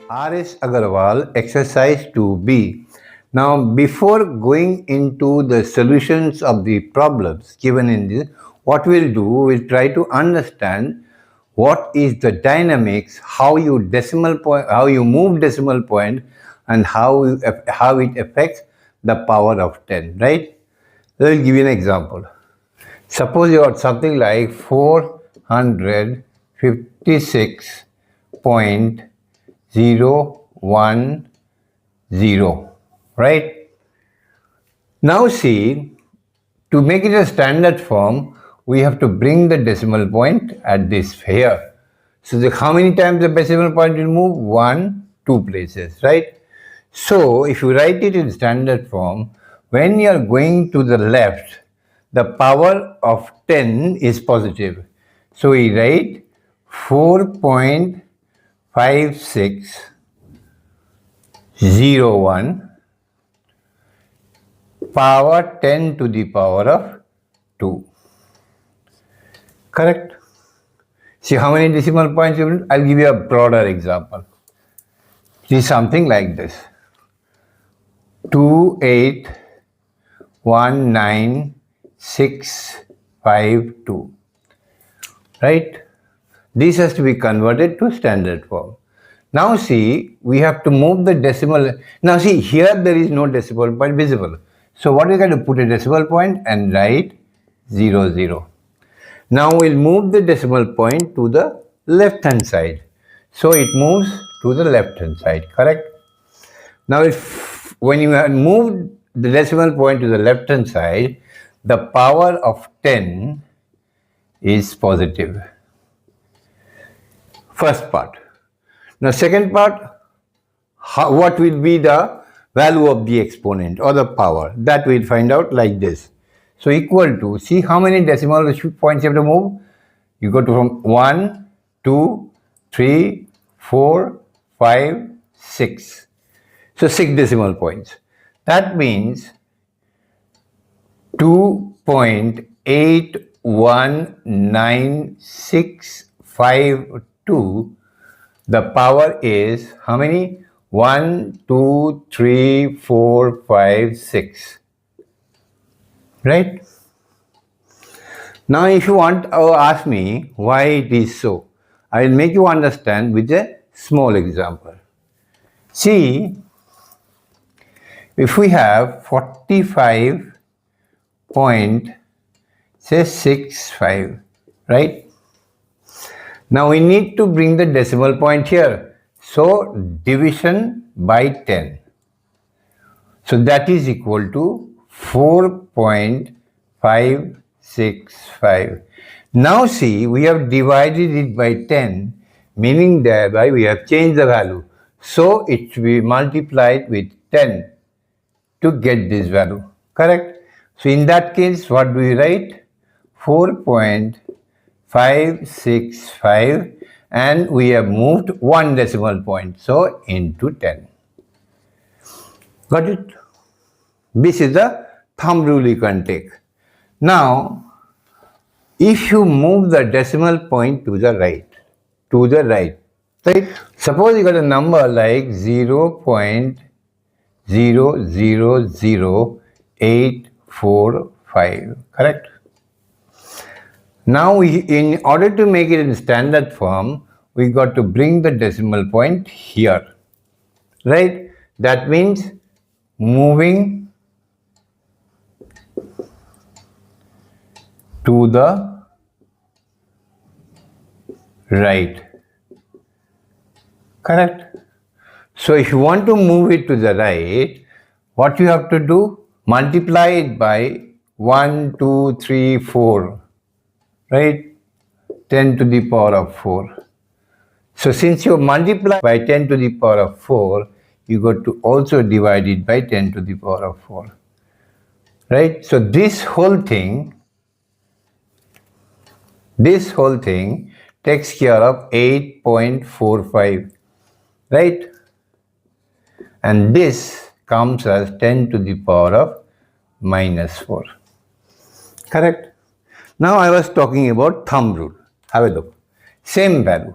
R.S. Aggarwal, exercise 2B. Now, before going into the solutions of the problems given in this, what we'll do, we'll try to understand what is the dynamics, how you move decimal point, and how it affects the power of 10, right? So I'll give you an example. Suppose you got something like 456.010, right? Now see, to make it a standard form, we have to bring the decimal point at this here. So how many times the decimal point will move? 1, 2 places, right? So if you write it in standard form, when you are going to the left, the power of 10 is positive. So we write 4.5601 power 10 to the power of 2. Correct? See how many decimal points you will? I'll give you a broader example. See something like this. 2819652. Right? This has to be converted to standard form. Now see, we have to move the decimal. Now see, here there is no decimal point visible. So what we got to put a decimal point and write 00. Now we'll move the decimal point to the left hand side. So it moves to the left hand side, correct? Now when you have moved the decimal point to the left hand side, the power of 10 is positive. First part. Now second part, what will be the value of the exponent or the power? That we'll find out like this. So equal to, see how many decimal points you have to move? You go to from 1, 2, 3, 4, 5, 6. So 6 decimal points. That means 2.819652. The power is how many? 1, 2, 3, 4, 5, 6. Right? Now if you want to ask me why it is so, I will make you understand with a small example. See, if we have 45.65, right? Now we need to bring the decimal point here. So division by 10. So that is equal to 4.565. Now see, we have divided it by 10, meaning thereby we have changed the value. So it should be multiplied with 10 to get this value, correct? So in that case, what do we write? 4.565, and we have moved 1 decimal point, so into 10. Got it? This is the thumb rule you can take. Now, if you move the decimal point to the right, right? Suppose you got a number like 0.000845, correct? Now, in order to make it in standard form, we got to bring the decimal point here, right? That means moving to the right, correct? So if you want to move it to the right, what you have to do? Multiply it by 1, 2, 3, 4, right? 10 to the power of 4. So since you multiply by 10 to the power of 4, you got to also divide it by 10 to the power of 4, right? So this whole thing takes care of 8.45, right? And this comes as 10 to the power of minus 4, correct? Now I was talking about thumb rule. Have a look. Same value.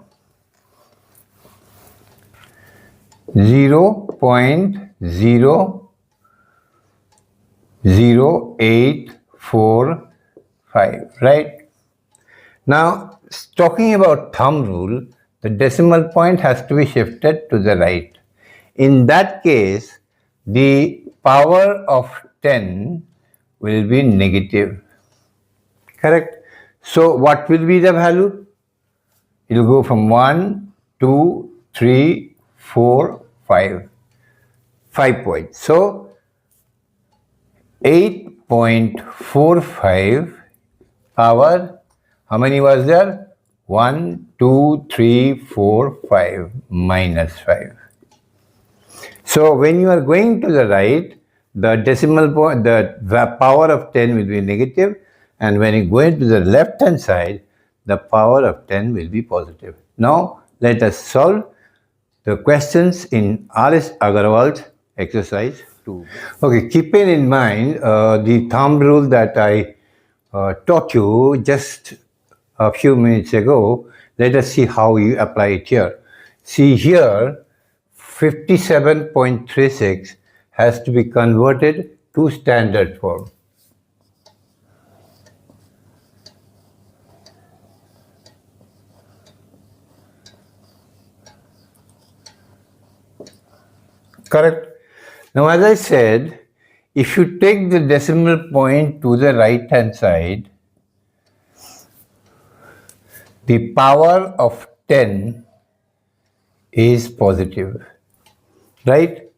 0.00845, right? Now, talking about thumb rule, the decimal point has to be shifted to the right. In that case, the power of 10 will be negative. Correct? So, what will be the value? It will go from 1, 2, 3, 4, 5. 5 points. So, 8.45 power, how many was there? 1, 2, 3, 4, 5 minus 5. So when you are going to the right, the decimal point, the power of 10 will be negative, and when you go into the left hand side, the power of 10 will be positive. Now let us solve the questions in R.S. Aggarwal's exercise 2. Okay, keeping in mind the thumb rule that I taught you just a few minutes ago, let us see how you apply it here. See here, 57.36 has to be converted to standard form. Correct? Now, as I said, if you take the decimal point to the right hand side, the power of 10 is positive, right?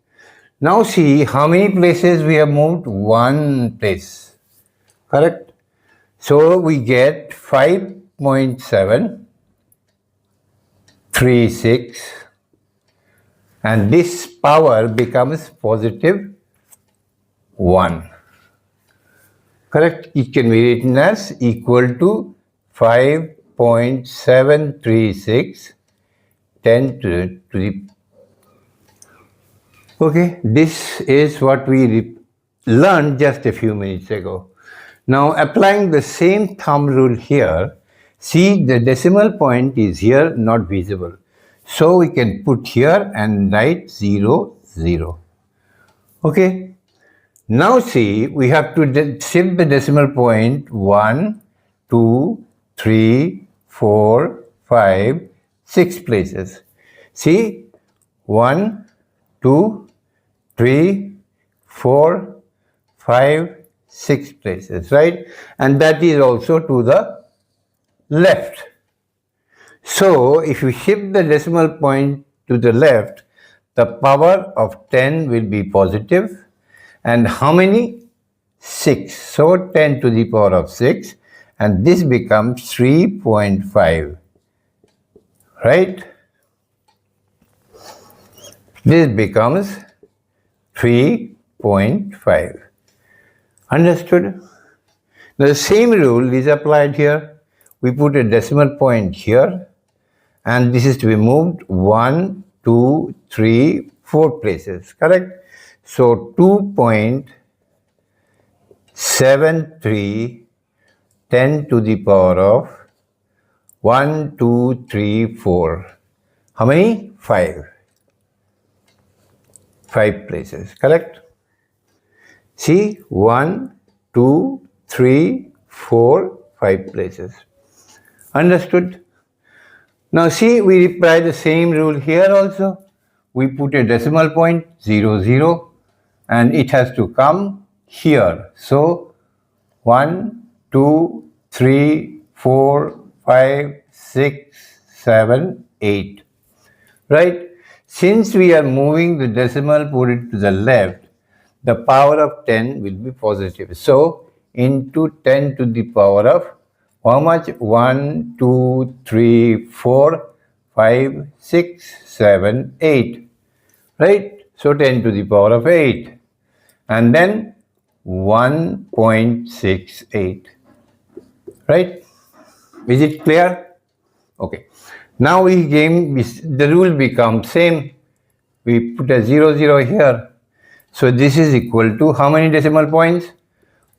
Now see how many places we have moved. One place, correct? So we get 5.736, and this power becomes positive 1. Correct? It can be written as equal to 5.736 10 to the. Okay, this is what we learned just a few minutes ago. Now applying the same thumb rule here, see the decimal point is here not visible. So we can put here and write 0, 0. Okay. Now see, we have to shift the decimal point 1, 2, 3, 4, 5, 6 places. See, 1, 2, 3, 4, 5, 6 places, right? And that is also to the left. So, if you shift the decimal point to the left, the power of 10 will be positive. And how many? 6. So, 10 to the power of 6. And this becomes 3.5. Right? This becomes 3.5. Understood? Now, the same rule is applied here. We put a decimal point here, and this is to be moved 1, 2, 3, 4 places, correct? So 2.73 10 to the power of 1, 2, 3, 4. How many? 5. 5 places, correct? See, 1, 2, 3, 4, 5 places. Understood? Now see, we apply the same rule here also. We put a decimal point 0, 0, and it has to come here. So 1, 2, 3, 4, 5, 6, 7, 8. Right? Since we are moving the decimal, put it to the left, the power of 10 will be positive. So into 10 to the power of how much? 1, 2, 3, 4, 5, 6, 7, 8. Right? So 10 to the power of 8. And then 1.68. Right? Is it clear? Okay. Now the rule becomes same. We put a 0, 0 here. So this is equal to how many decimal points?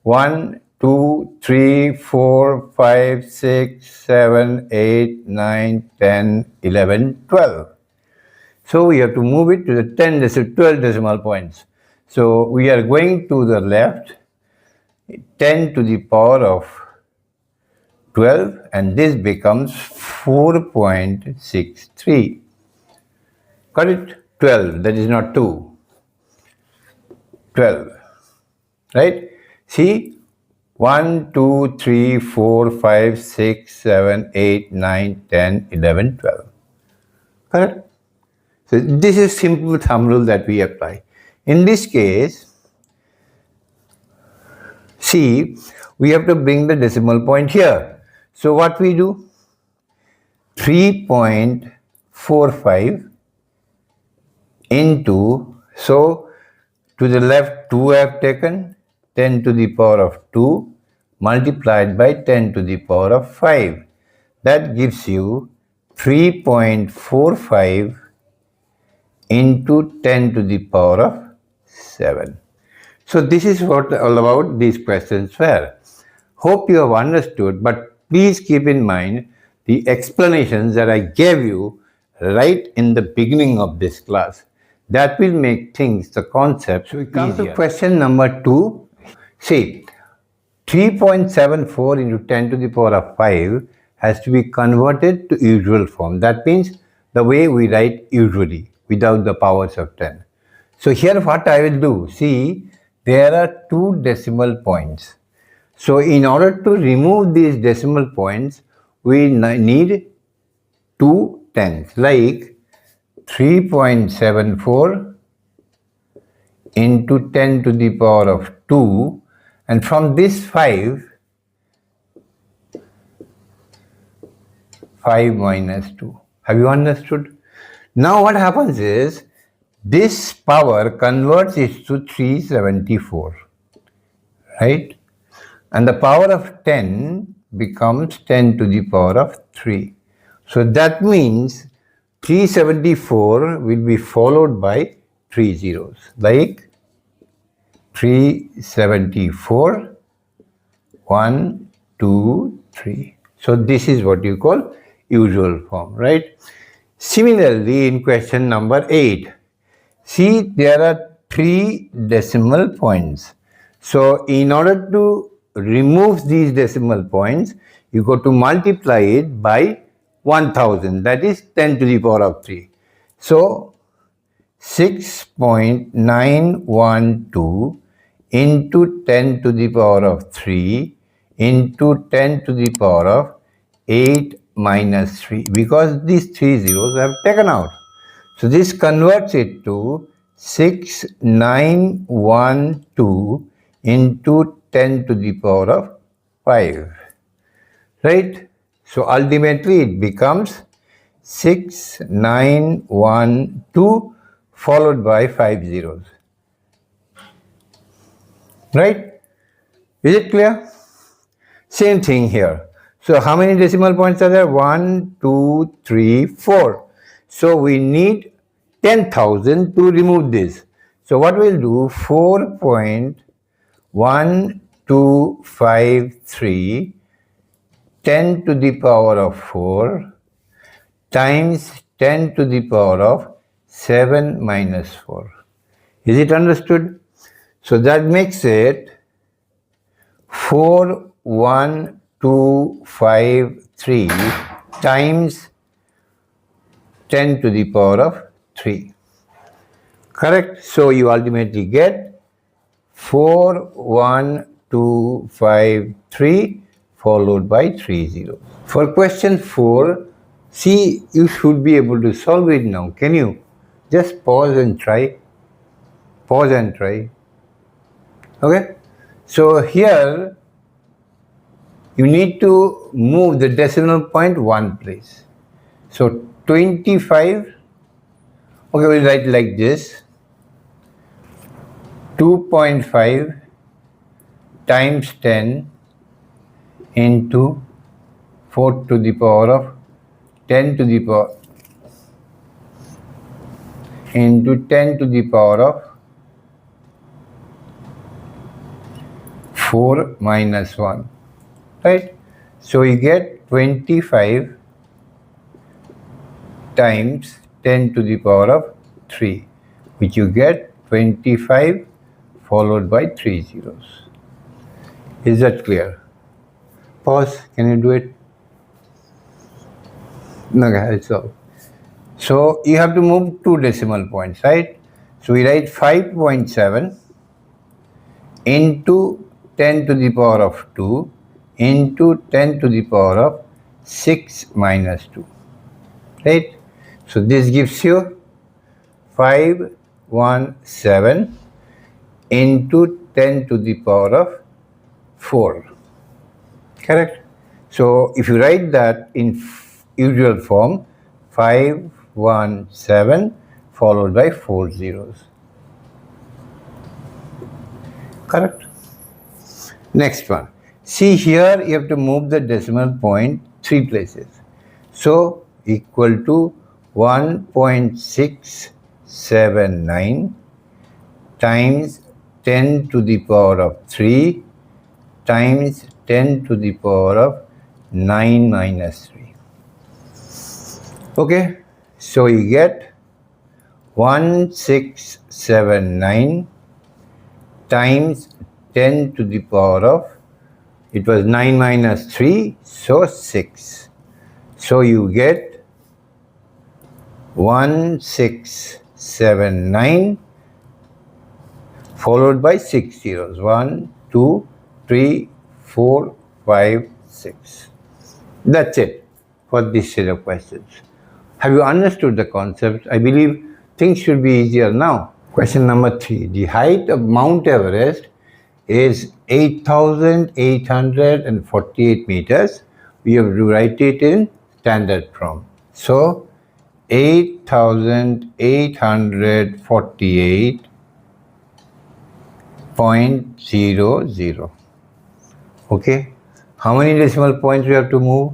1, 2, 3, 4, 5, 6, 7, 8, 9, 10, 11, 12. So we have to move it to the 12 decimal points. So we are going to the left, 10 to the power of 12, and this becomes 4.63. Got it? 12, that is not 2. 12. Right? See, 1, 2, 3, 4, 5, 6, 7, 8, 9, 10, 11, 12. Correct? So this is simple thumb rule that we apply. In this case, see, we have to bring the decimal point here. So what we do? 3.45 into, so to the left 2 I have taken, 10 to the power of 2 multiplied by 10 to the power of 5. That gives you 3.45 into 10 to the power of 7. So this is what all about these questions were. Hope you have understood, but please keep in mind the explanations that I gave you right in the beginning of this class. That will make things, the concepts, we come easier. To question number 2. See, 3.74 into 10 to the power of 5 has to be converted to usual form. That means the way we write usually, without the powers of 10. So here what I will do, see, there are 2 decimal points. So in order to remove these decimal points, we need 2 tens, like 3.74 into 10 to the power of 2, and from this 5 minus 2. Have you understood? Now what happens is, this power converts it to 374, right? And the power of 10 becomes 10 to the power of 3. So that means 374 will be followed by 3 zeros, like 374, 1, 2, 3. So this is what you call usual form, right? Similarly, in question number 8, see, there are 3 decimal points. So in order to remove these decimal points, you go to multiply it by 1000, that is 10 to the power of 3. So 6.912 into 10 to the power of 3 into 10 to the power of 8 minus 3, because these 3 zeros I have taken out. So this converts it to 6912 into 10 to the power of 5, right? So ultimately it becomes 6912 followed by 5 zeros, right? Is it clear? Same thing here. So how many decimal points are there? 1, 2, 3, 4. So we need 10,000 to remove this. So what we'll do, 4.1253 10 to the power of 4 times 10 to the power of 7 minus 4. Is it understood? So that makes it 41253 times 10 to the power of 3. Correct? So you ultimately get 41253 followed by 3 zeros. For question 4, see, you should be able to solve it now. Can you? Just pause and try. Pause and try. Okay? So here, you need to move the decimal point 1 place. So 25, okay, we'll write like this. 2.5 times 10 into 4 to the power of 10 to the power into 10 to the power of 4 minus 1. right? So you get 25 times 10 to the power of 3, which you get 25 followed by 3 zeros. Is that clear? Pause. Can you do it? No, it's all. So you have to move 2 decimal points, right? So we write 5.7 into 10 to the power of 2 into 10 to the power of 6 minus 2, right? So this gives you 517 into 10 to the power of 4, correct? So if you write that in usual form, 517 followed by 4 zeros, correct? Next one. See here, you have to move the decimal point 3 places. So equal to 1.679 times 10 to the power of 3 times 10 to the power of 9 minus 3. Okay, so you get 1679 times 10 to the power of, it was 9 minus 3, so 6. So you get 1679 followed by 6 zeros. 1, 2, 3, 4, 5, 6. That's it for this set of questions. Have you understood the concept? I believe things should be easier now. Question number 3. The height of Mount Everest is 8,848 meters. We have to write it in standard form. So 8,848.00. Okay. How many decimal points we have to move?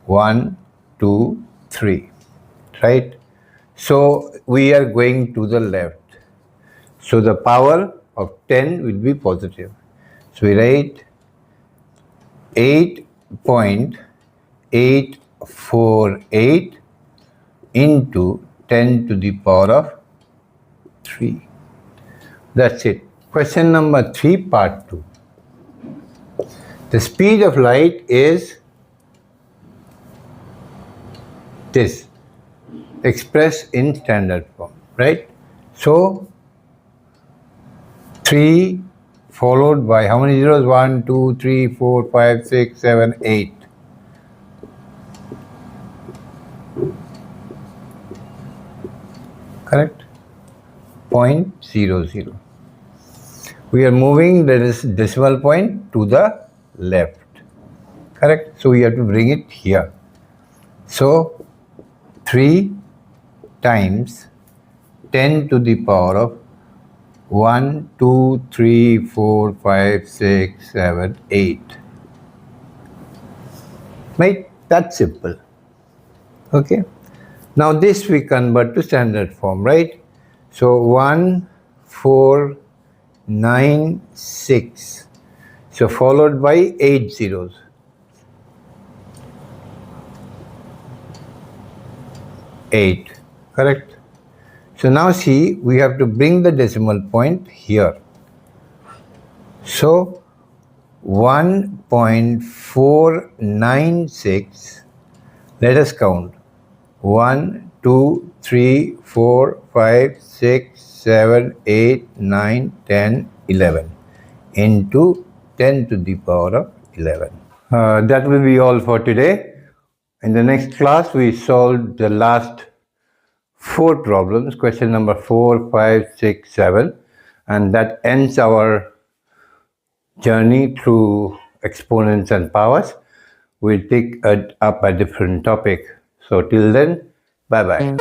1, 2, 3. Right? So we are going to the left. So the power of 10 will be positive. So we write 8.848 into 10 to the power of 3. That's it. Question number 3, part 2. The speed of light is this, expressed in standard form, right? So 3 followed by how many zeros? 1, 2, 3, 4, 5, 6, 7, 8. Correct? 0.00. We are moving the decimal point to the left. Correct? So we have to bring it here. So 3 times 10 to the power of 1, 2, 3, 4, 5, 6, 7, 8. Right? That's simple. Okay. Now this we convert to standard form, right? So 1496. So followed by 8 zeros. 8. Correct? So now see, we have to bring the decimal point here. So 1.496, let us count. 1, 2, 3, 4, 5, 6, 7, 8, 9, 10, 11 into 10 to the power of 11. That will be all for today. In the next class, we solved the last 4 problems, question number 4, 5, 6, 7, and that ends our journey through exponents and powers. We'll take up a different topic. So till then, bye-bye.